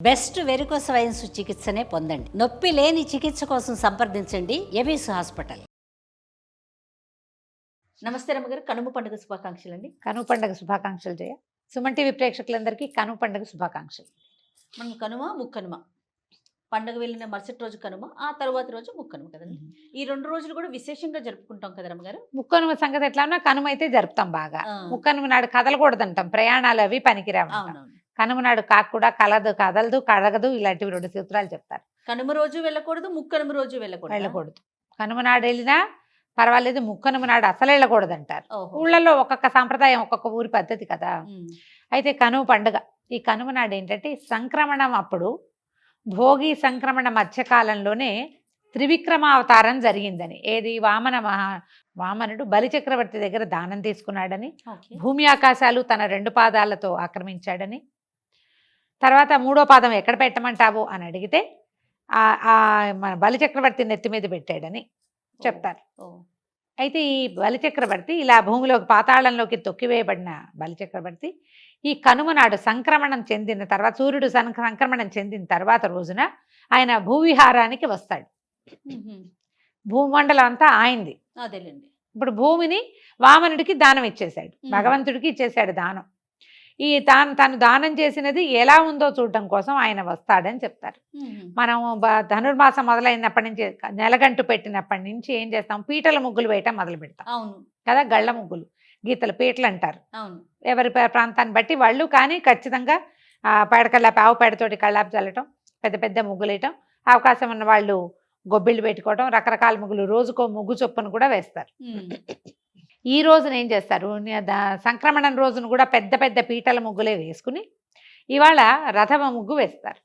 Best varicose wines చికిత్సనే పొందండి. నొప్పి లేని చికిత్స కోసం సంప్రదించండి ఎవిస్ హాస్పిటల్. నమస్తే రమ్మగారు, కనుమ పండుగ శుభాకాంక్షలు అండి. కనుమ పండుగ శుభాకాంక్షలు జయ. సుమన్ టీవీ ప్రేక్షకులందరికీ కనుమ పండుగ శుభాకాంక్షలు. మనం కనుమ ముక్కనుమ పండుగ వెళ్ళిన మరుసటి రోజు కనుమ, ఆ తర్వాత రోజు ముక్కనుమ కదండి. ఈ 2 రోజులు కూడా విశేషంగా జరుపుకుంటాం కదా రమ్మగారు. ముక్కనుమ సంగతి ఎట్లా ఉన్నా కనుమ అయితే జరుపుతాం బాగా. ముక్కనుమ నాడు కదలకూడదంటాం, ప్రయాణాలు అవి పనికిరావు. అవునవును. కనుమ నాడు కాకు కూడా కదలదు కడగదు, ఇలాంటివి 2 సూత్రాలు చెప్తారు. కనుమ రోజు వెళ్ళకూడదు, ముక్కనుమ రోజు వెళ్ళకూడదు. కనుమ నాడు వెళ్ళినా పర్వాలేదు, ముక్కనుమ నాడు అసలు వెళ్ళకూడదు అంటారు. ఊళ్ళల్లో ఒక్కొక్క సాంప్రదాయం, ఒక్కొక్క ఊరి పద్ధతి కదా. అయితే కనుమ పండుగ, ఈ కనుమ నాడు ఏంటంటే సంక్రమణం అప్పుడు, భోగి సంక్రమణ మధ్యకాలంలోనే త్రివిక్రమావతారం జరిగిందని. ఏది వామనుడు బలిచక్రవర్తి దగ్గర దానం తీసుకున్నాడని, భూమి ఆకాశాలు తన 2 పాదాలతో ఆక్రమించాడని, తర్వాత 3వ పాదం ఎక్కడ పెట్టమంటావు అని అడిగితే మన బలిచక్రవర్తి నెత్తి మీద పెట్టాడని చెప్తారు. అయితే ఈ బలిచక్రవర్తి ఇలా భూమిలోకి పాతాళంలోకి తొక్కివేయబడిన బలిచక్రవర్తి ఈ కనుమ నాడు సంక్రమణం చెందిన తర్వాత, సూర్యుడు సంక్రమణం చెందిన తర్వాత రోజున ఆయన భూవిహారానికి వస్తాడు. భూమండలం అంతా ఆయనది. అదేలేండి. ఇప్పుడు భూమిని వామనుడికి దానం ఇచ్చేశాడు, భగవంతుడికి ఇచ్చేశాడు దానం. ఈ తను దానం చేసినది ఎలా ఉందో చూడటం కోసం ఆయన వస్తాడని చెప్తారు. మనం ధనుర్మాసం మొదలైనప్పటి నుంచి, నెలగంటు పెట్టినప్పటి నుంచి ఏం చేస్తాం, పీటల ముగ్గులు వేయటం మొదలు పెడతాం. అవును కదా, గళ్ళ ముగ్గులు, గీతలు, పీటలు అంటారు. అవును. ఎవరి ప్రాంతాన్ని బట్టి వాళ్ళు. కానీ ఖచ్చితంగా పేడకల్లాపి, ఆవు పేడతోటి కళ్ళాపి చల్లటం, పెద్ద పెద్ద ముగ్గులు వేయటం, అవకాశం ఉన్న వాళ్ళు గొబ్బిళ్ళు పెట్టుకోవటం, రకరకాల ముగ్గులు, రోజుకో ముగ్గు చొప్పును కూడా వేస్తారు. ఈ రోజున ఏం చేస్తారు, సంక్రమణం రోజున కూడా పెద్ద పెద్ద పీటల ముగ్గులే వేసుకుని ఇవాళ రథమ ముగ్గు వేస్తారు.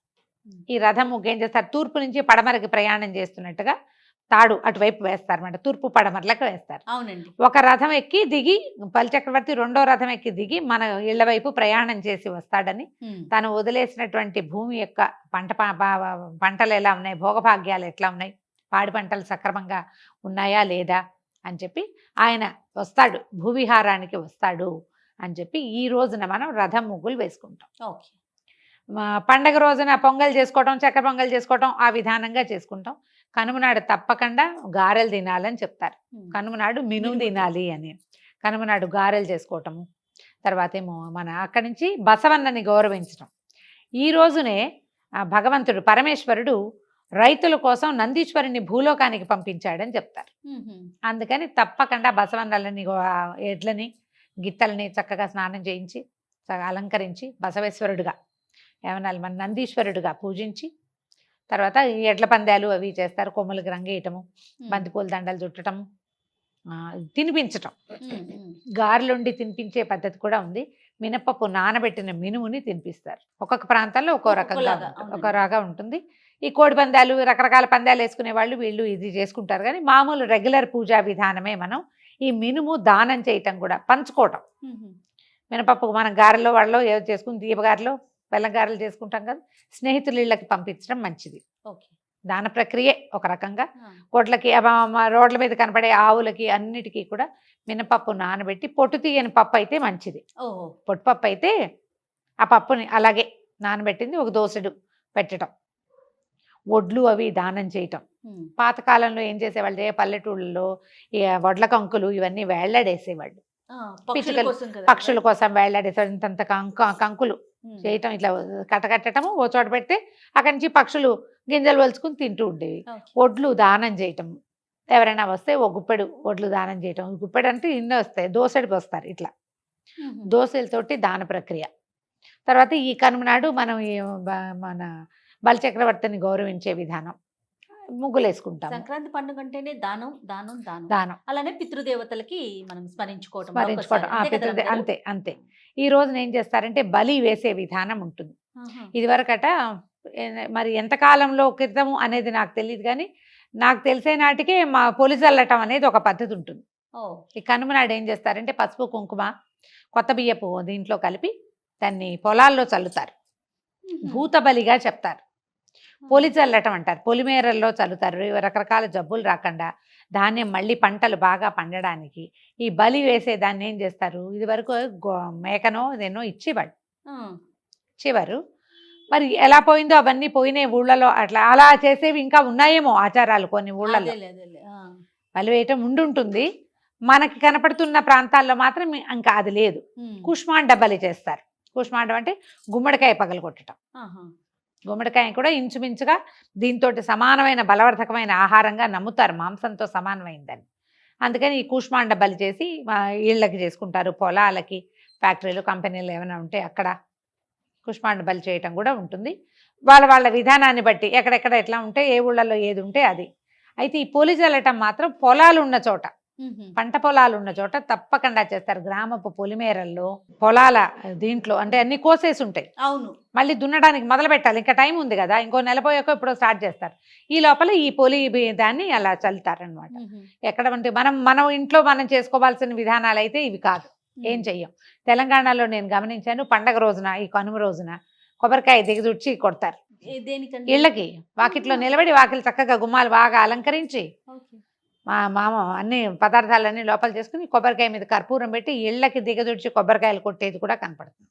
ఈ రథం ముగ్గు ఏం చేస్తారు, తూర్పు నుంచి పడమరకి ప్రయాణం చేస్తున్నట్టుగా తాడు అటువైపు వేస్తారు అన్నమాట, తూర్పు పడమరలకు వేస్తారు. అవునండి. ఒక రథం ఎక్కి దిగి, బలిచక్రవర్తి 2వ రథం ఎక్కి దిగి మన ఇళ్ల వైపు ప్రయాణం చేసి వస్తాడని, తను వదిలేసినటువంటి భూమి యొక్క పంటలు ఎలా ఉన్నాయి, భోగభాగ్యాలు ఎట్లా ఉన్నాయి, పాడి పంటలు సక్రమంగా ఉన్నాయా లేదా అని చెప్పి ఆయన వస్తాడు, భూవిహారానికి వస్తాడు అని చెప్పి ఈ రోజున మనం రథం ముగ్గులు వేసుకుంటాం. ఓకే. పండగ రోజున పొంగల్ చేసుకోవటం, చక్కెర పొంగల్ చేసుకోవటం ఆ విధానంగా చేసుకుంటాం. కనుమ నాడు తప్పకుండా గారెలు తినాలని చెప్తారు. కనుమ నాడు మినుము తినాలి అని. కనుమ నాడు గారెలు చేసుకోవటము, తర్వాత ఏమో మన అక్కడి నుంచి బసవన్నని గౌరవించటం. ఈ రోజునే భగవంతుడు పరమేశ్వరుడు రైతుల కోసం నందీశ్వరుని భూలోకానికి పంపించాడని చెప్తారు. అందుకని తప్పకుండా బసవన్నలని, ఎడ్లని, గిత్తలని చక్కగా స్నానం చేయించి అలంకరించి బసవేశ్వరుడుగా, ఏమన్నా మన నందీశ్వరుడుగా పూజించి, తర్వాత ఎడ్ల పందాలు అవి చేస్తారు. కొమ్ములకి రంగేయటము, బంతిపూల దండలు చుట్టటము, తినిపించటం. గారెలుండి తినిపించే పద్ధతి కూడా ఉంది. మినపప్పు నానబెట్టిన మినుముని తినిపిస్తారు. ఒక్కొక్క ప్రాంతాల్లో ఒక్కో రకంగా ఉంటుంది. ఈ కోడి పందాలు, రకరకాల పందాలు వేసుకునే వాళ్ళు వీళ్ళు ఇది చేసుకుంటారు. కానీ మామూలు రెగ్యులర్ పూజా విధానమే మనం ఈ మినుము దానం చేయటం కూడా, పంచుకోవటం. మినపప్పు మనం గారెలో వాళ్ళలో ఏదో చేసుకుని, దీపగారెలో బెల్లం గారెలు చేసుకుంటాం కదా, స్నేహితుల ఇళ్ళకి పంపించడం మంచిది. దాన ప్రక్రియే ఒక రకంగా. కోట్లకి, రోడ్ల మీద కనపడే ఆవులకి అన్నిటికీ కూడా మినపప్పు నానబెట్టి, పొట్టు తీయని పప్పు అయితే మంచిది. పొట్టుపప్పు అయితే ఆ పప్పుని అలాగే నానబెట్టింది ఒక దోసెడు పెట్టడం, వడ్లు అవి దానం చేయటం. పాతకాలంలో ఏం చేసేవాళ్ళు, పల్లెటూళ్ళలో ఈ వడ్ల కంకులు ఇవన్నీ వేళ్లాడేసేవాళ్ళు. పక్షుల కోసం వేళ్లాడేసేవాళ్ళు. ఇంతంత కంకులు చేయటం, ఇట్లా కట్టకట్టడము, ఓ చోట పెడితే అక్కడి నుంచి పక్షులు గింజలు వలుచుకుని తింటూ ఉండేవి. వడ్లు దానం చేయటం, ఎవరైనా వస్తే ఓ గుప్పెడు వడ్లు దానం చేయటం. గుప్పెడు అంటే ఇన్ని వస్తాయి, దోసెడికి వస్తారు. ఇట్లా దోసెలతోటి దాన ప్రక్రియ. తర్వాత ఈ కనుమ నాడు మనం మన బలిచక్రవర్తిని గౌరవించే విధానం, ముగ్గులు వేసుకుంటాం. సంక్రాంతి పండుగ అంటేనే దానం దానం దానం దానం. అలానే పితృదేవతలకి మనం స్మరించుకోవటం. అంతే అంతే. ఈ రోజున ఏం చేస్తారంటే బలి వేసే విధానం ఉంటుంది. ఇదివరకట, మరి ఎంతకాలంలో క్రితము అనేది నాకు తెలియదు, కానీ నాకు తెలిసే నాటికే మా పొలిచల్లటం అనేది ఒక పద్ధతి ఉంటుంది. ఈ కనుమ నాడు ఏం చేస్తారంటే పసుపు, కుంకుమ, కొత్త బియ్యపు దీంట్లో కలిపి దాన్ని పొలాల్లో చల్లుతారు. భూత బలిగా చెప్తారు. పొలి చల్లటం అంటారు, పొలిమేరల్లో చల్లుతారు. రకరకాల జబ్బులు రాకుండా, ధాన్యం మళ్ళీ పంటలు బాగా పండడానికి ఈ బలి వేసే దాన్ని ఏం చేస్తారు, ఇది వరకు మేకనో ఇదేనో ఇచ్చేవాడు. ఇచ్చేవారు. మరి ఎలా పోయిందో అవన్నీ పోయినాయి ఊళ్ళలో. అలా చేసేవి ఇంకా ఉన్నాయేమో ఆచారాలు కొన్ని ఊళ్ళలో. అదేలే, అదేలే. బలి వేయటం ఉండుంటుంది. మనకి కనపడుతున్న ప్రాంతాల్లో మాత్రం ఇంకా అది లేదు. కుష్మాండ బలి చేస్తారు. కుష్మాండం అంటే గుమ్మడికాయ పగలగొట్టడం. గుమ్మడికాయ కూడా ఇంచుమించుగా దీంతో సమానమైన బలవర్ధకమైన ఆహారంగా నమ్ముతారు, మాంసంతో సమానమైందని. అందుకని ఈ కూష్మాండ బలి చేసి ఇళ్ళకి చేసుకుంటారు, పొలాలకి, ఫ్యాక్టరీలు, కంపెనీలు ఏమైనా ఉంటే అక్కడ కూష్మాండ బలి చేయటం కూడా ఉంటుంది. వాళ్ళ విధానాన్ని బట్టి ఎక్కడెక్కడ ఎట్లా ఉంటే, ఏ ఊళ్ళల్లో ఏది ఉంటే అది. అయితే ఈ పొలి చల్లటం మాత్రం పొలాలు ఉన్న చోట, పంట పొలాలు ఉన్న చోట తప్పకుండా చేస్తారు. గ్రామపు పొలిమేరల్లో, పొలాల దీంట్లో అంటే అన్ని కోసేసి ఉంటాయి. అవును, మళ్ళీ దున్నడానికి మొదలు పెట్టాలి, ఇంకా టైం ఉంది కదా, ఇంకో నెల పోయాక ఇప్పుడు స్టార్ట్ చేస్తారు. ఈ లోపల ఈ పొలి దాన్ని అలా చల్లుతారనమాట. ఎక్కడ అంటే మనం ఇంట్లో మనం చేసుకోవాల్సిన విధానాలు అయితే ఇవి కాదు, ఏం చెయ్యం. తెలంగాణలో నేను గమనించాను, పండగ రోజున, ఈ కనుమ రోజున కొబ్బరికాయ దిగదుడ్చి కొడతారు. ఇళ్ళకి వాకిట్లో నిలబడి, వాకిలు చక్కగా గుమ్మాలు బాగా అలంకరించి, మా మామ అన్ని పదార్థాలన్నీ లోపల చేసుకుని కొబ్బరికాయ మీద కర్పూరం పెట్టి ఇళ్ళకి దిగదుడ్చి కొబ్బరికాయలు కొట్టేది కూడా కనపడుతుంది.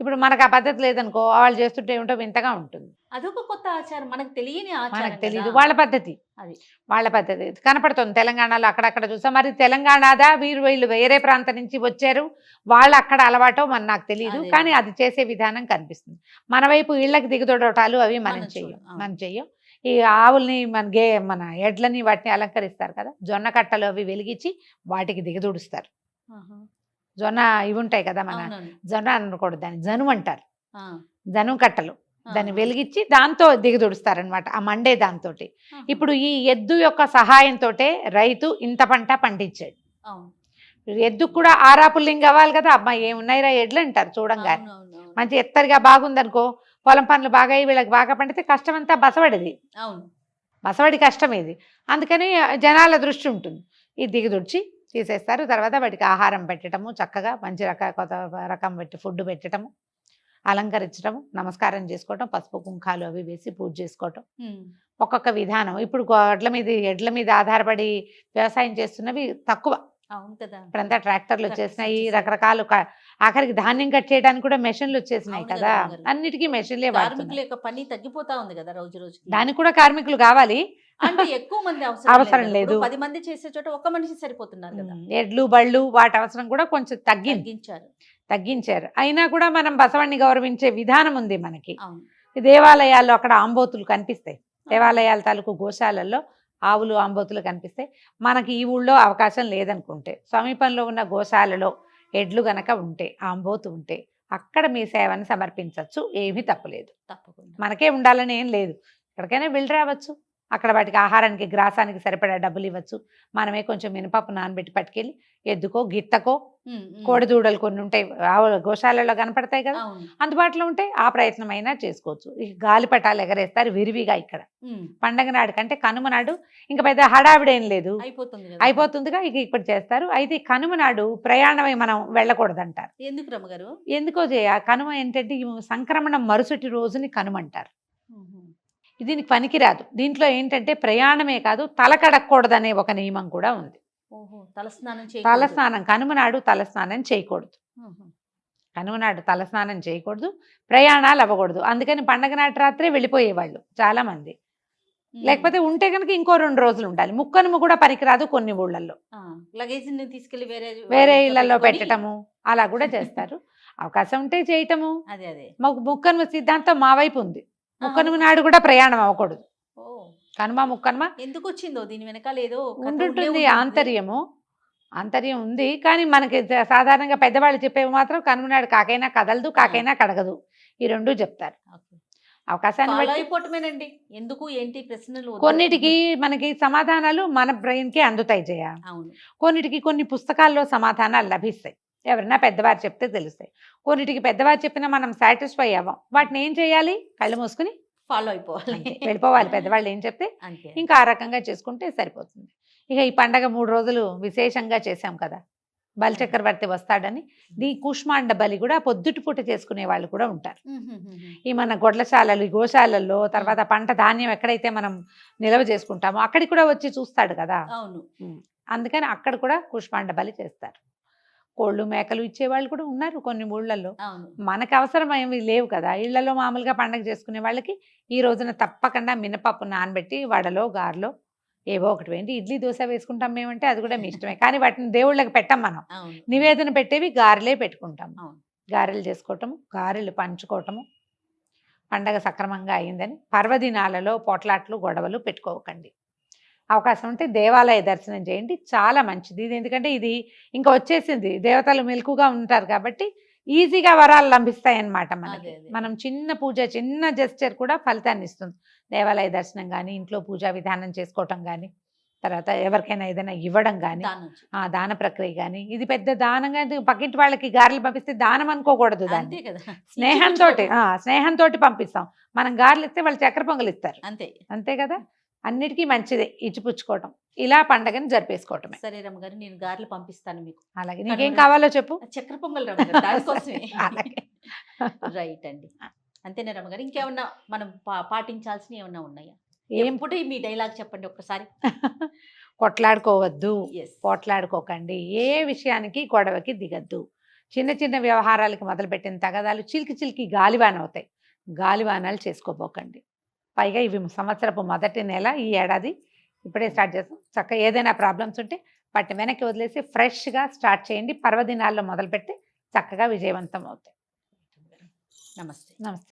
ఇప్పుడు మనకు ఆ పద్ధతి లేదనుకో, వాళ్ళు చేస్తుంటే ఏమిటో వింతగా ఉంటుంది. అదొక కొత్త ఆచారం, మనకు తెలియని ఆచారం, మనకు తెలియదు. వాళ్ళ పద్ధతి అది, వాళ్ళ పద్ధతి కనపడుతుంది. తెలంగాణలో అక్కడక్కడ చూసాం. మరి తెలంగాణదా వీళ్ళు వేరే ప్రాంతం నుంచి వచ్చారు, వాళ్ళు అక్కడ అలవాటో నాకు తెలియదు, కానీ అది చేసే విధానం కనిపిస్తుంది. మన వైపు ఇళ్ళకి దిగదొడటాలు అవి మనం చెయ్యం. ఈ ఆవుల్ని మన ఎడ్లని వాటిని అలంకరిస్తారు కదా, జొన్న కట్టలు అవి వెలిగించి వాటికి దిగదుడుస్తారు. జొన్న ఇవి ఉంటాయి కదా, మన జొన్న అనకూడదు, దాన్ని జను అంటారు, జను కట్టలు, దాన్ని వెలిగించి దాంతో దిగదుడుస్తారనమాట, ఆ మండే దాంతో. ఇప్పుడు ఈ ఎద్దు యొక్క సహాయంతో రైతు ఇంత పంట పండించాడు. ఎద్దుకు కూడా ఆరాపుల్లింగ్ అవ్వాలి కదా, అమ్మాయి ఏమున్నాయిరా ఎడ్లు అంటారు చూడంగానే. మంచి ఎత్తరిగా బాగుందనుకో, పొలం పనులు బాగా వీళ్ళకి బాగా పండితే కష్టం అంతా బసవడిది, బసవడి కష్టం ఇది. అందుకని జనాల దృష్టి ఉంటుంది. ఇది దిగదుడ్చి తీసేస్తారు. తర్వాత వాటికి ఆహారం పెట్టడము, చక్కగా మంచి కొత్త రకం పెట్టి ఫుడ్ పెట్టడము, అలంకరించడము, నమస్కారం చేసుకోవటం, పసుపు కుంకాలు అవి వేసి పూజ చేసుకోవటం, ఒక్కొక్క విధానం. ఇప్పుడు ఎడ్ల మీద ఆధారపడి వ్యవసాయం చేస్తున్నవి తక్కువ. ఇప్పుడంతా ట్రాక్టర్లు వచ్చేసినాయి, రకరకాలు, ఆఖరికి ధాన్యం కట్ చేయడానికి కూడా మెషిన్లు వచ్చేసినాయి కదా, అన్నిటికీ మెషిన్లే వాడుతున్నారు. పని తగ్గిపోతా ఉంది కదా రోజు రోజు. దానికి కూడా కార్మికులు కావాలి, అంటే ఎక్కువ మంది అవసరం లేదు. 10 మంది చేసే చోట ఒక మనిషి సరిపోతున్నారు కదా. ఎడ్లు బళ్ళు వాటి అవసరం కూడా కొంచెం తగ్గించారు. అయినా కూడా మనం బసవణ్ణి గౌరవించే విధానం ఉంది మనకి. దేవాలయాల్లో అక్కడ ఆంబోతులు కనిపిస్తాయి, దేవాలయాల తాలూకు గోశాలల్లో ఆవులు ఆంబోతులు కనిపిస్తాయి. మనకి ఈ ఊళ్ళో అవకాశం లేదనుకుంటే సమీపంలో ఉన్న గోశాలలో ఎడ్లు గనక ఉంటే, ఆంబోతు ఉంటే అక్కడ మీ సేవను సమర్పించవచ్చు, ఏమీ తప్పులేదు. తప్పకుండా మనకే ఉండాలని ఏం లేదు, ఎక్కడికైనా వెళ్ళి రావచ్చు. అక్కడ వాటికి ఆహారానికి గ్రాసానికి సరిపడా డబ్బులు ఇవ్వచ్చు. మనమే కొంచెం మినపప్పు నానబెట్టి పట్టుకెళ్ళి ఎద్దుకో, గిత్తకో, కోడిదూడలు కొన్ని ఉంటాయి గోశాలలో కనపడతాయి కదా, అందుబాటులో ఉంటే ఆ ప్రయత్నం అయినా చేసుకోవచ్చు. ఇక గాలిపటాలు ఎగరేస్తారు విరివిగా ఇక్కడ పండగ నాడు కంటే. కనుమ నాడు ఇంకా పెద్ద హడావిడేం లేదు, అయిపోతుందిగా, ఇక ఇప్పుడు చేస్తారు. అయితే కనుమ నాడు ప్రయాణమై మనం వెళ్ళకూడదంటారు. ఎందుకు రమ్మగారు? ఎందుకో కనుమ ఏంటంటే సంక్రమణం మరుసటి రోజుని కనుమ అంటారు. దీనికి పనికిరాదు. దీంట్లో ఏంటంటే ప్రయాణమే కాదు, తల కడక్కూడదనే ఒక నియమం కూడా ఉంది. తలస్నానం కనుమ నాడు తలస్నానం చేయకూడదు, కనుమ నాడు తలస్నానం చేయకూడదు, ప్రయాణాలు అవ్వకూడదు. అందుకని పండగ నాటి రాత్రే వెళ్ళిపోయేవాళ్ళు చాలా మంది. లేకపోతే ఉంటే కనుక ఇంకో 2 రోజులు ఉండాలి. ముక్కనుమ కూడా పనికిరాదు కొన్ని ఊళ్ళల్లో, లగేజ్ తీసుకెళ్లి వేరే ఇళ్లలో పెట్టడము అలా కూడా చేస్తారు. అవకాశం ఉంటే చేయటము. ముక్కనుమ సిద్ధాంతం మా వైపు ఉంది. ముక్కనుమ నాడు కూడా ప్రయాణం అవ్వకూడదు. కనుమ ముక్కనుమ ఎందుకు వచ్చిందో దీని వెనకాల ఏదో ఉంటుంటుంది, ఆంతర్యం ఉంది. కానీ మనకి సాధారణంగా పెద్దవాళ్ళు చెప్పేవి మాత్రం కనుమ నాడు కాకైనా కదలదు, కాకైనా కడగదు, ఈ 2 చెప్తారు. అవకాశాన్ని బట్టి ఎందుకు ఏంటి ప్రశ్నలు, కొన్నిటికి మనకి సమాధానాలు మన బ్రెయిన్కే అందుతాయి జయ. కొన్నిటికి కొన్ని పుస్తకాల్లో సమాధానాలు లభిస్తాయి, ఎవరైనా పెద్దవారు చెప్తే తెలుస్తాయి. కొన్నిటికి పెద్దవారు చెప్పినా మనం సాటిస్ఫై అవ్వం. వాటిని ఏం చేయాలి? కళ్ళు మూసుకుని ఫాలో అయిపోవాలి, వెళ్ళిపోవాలి. పెద్దవాళ్ళు ఏం చెప్తే ఇంకా ఆ రకంగా చేసుకుంటే సరిపోతుంది. ఇక ఈ పండగ 3 రోజులు విశేషంగా చేశాం కదా, బలిచక్రవర్తి వస్తాడని. ఈ కూష్మాండ బలి కూడా పొద్దుటి పూట చేసుకునే వాళ్ళు కూడా ఉంటారు. ఈ మన గొడ్లశాలలు, గోశాలల్లో, తర్వాత పంట ధాన్యం ఎక్కడైతే మనం నిల్వ చేసుకుంటామో అక్కడికి కూడా వచ్చి చూస్తాడు కదా. అందుకని అక్కడ కూడా కూష్మాండ బలి చేస్తారు. కోళ్ళు మేకలు ఇచ్చేవాళ్ళు కూడా ఉన్నారు కొన్ని ఊళ్ళల్లో. అవును. మనకు అవసరం ఏమి లేవు కదా, ఇళ్లలో మామూలుగా పండగ చేసుకునే వాళ్ళకి ఈ రోజున తప్పకుండా మినపప్పు నానబెట్టి వడలో గారెలో ఏవో ఒకటి వేయండి. ఇడ్లీ దోశ వేసుకుంటాం మేమంటే అది కూడా మీ ఇష్టమే, కానీ వాటిని దేవుళ్ళకి పెట్టం మనం. అవును. నివేదన పెట్టేవి గారెలే పెట్టుకుంటాం. అవును. గారెలు చేసుకోవటము, గారెలు పంచుకోవటము, పండగ సక్రమంగా అయిందని. పర్వదినాలలో పోట్లాట్లు గొడవలు పెట్టుకోకండి. అవకాశం ఉంటే దేవాలయ దర్శనం చేయండి, చాలా మంచిది. ఇది ఎందుకంటే ఇది ఇంకా వచ్చేసింది, దేవతలు మెలకుగా ఉంటారు కాబట్టి ఈజీగా వరాలు లభిస్తాయి అన్నమాట మనకి. అదే, అదే. మనం చిన్న పూజ, చిన్న జెస్చర్ కూడా ఫలితాన్ని ఇస్తుంది. దేవాలయ దర్శనం కానీ, ఇంట్లో పూజా విధానం చేసుకోవటం కానీ, తర్వాత ఎవరికైనా ఏదైనా ఇవ్వడం కానీ, దానం చేయి. దాన ప్రక్రియ కానీ, ఇది పెద్ద దానంగా పక్కింటి వాళ్ళకి గారెలు పంపిస్తే దానం అనుకోకూడదు, దాన్ని అంతే కదా. స్నేహంతో స్నేహంతో పంపిస్తాం. మనం గారెలు ఇస్తే వాళ్ళు చక్కెర పొంగలు ఇస్తారు, అంతే. అంతే కదా. అన్నిటికీ మంచిదే ఇచ్చిపుచ్చుకోవటం, ఇలా పండగని జరిపేసుకోవటమే. సరే రమ్మగారు, నేను గారెలు పంపిస్తాను మీకు. అలాగే నీకేం కావాలో చెప్పు. చక్కెర పొంగల్ రమ్మగారు, దానికోసమే. అలాగే. రైట్ అండి. అంతేనా రమ్మగారు, ఇంకేమన్నా మనం పాటించాల్సినవి ఏమన్నా ఉన్నాయా? ఏం ఎప్పుడు మీ డైలాగ్ చెప్పండి ఒక్కసారి. కొట్లాడుకోవద్దు, Yes. పోట్లాడుకోకండి, ఏ విషయానికి గొడవకి దిగద్దు. చిన్న చిన్న వ్యవహారాలకి మొదలుపెట్టిన తగదాలు చిలికి చిలికి గాలివాన అవుతాయి. గాలివానాలు చేసుకోబోకండి. పైగా ఇవి సంవత్సరపు మొదటి నెల, ఈ ఏడాది ఇప్పుడే స్టార్ట్ చేస్తాం. చక్కగా ఏదైనా ప్రాబ్లమ్స్ ఉంటే వాటిని వెనక్కి వదిలేసి ఫ్రెష్గా స్టార్ట్ చేయండి. పర్వదినాల్లో మొదలుపెట్టి చక్కగా విజయవంతం అవుతాయి. నమస్తే. నమస్తే.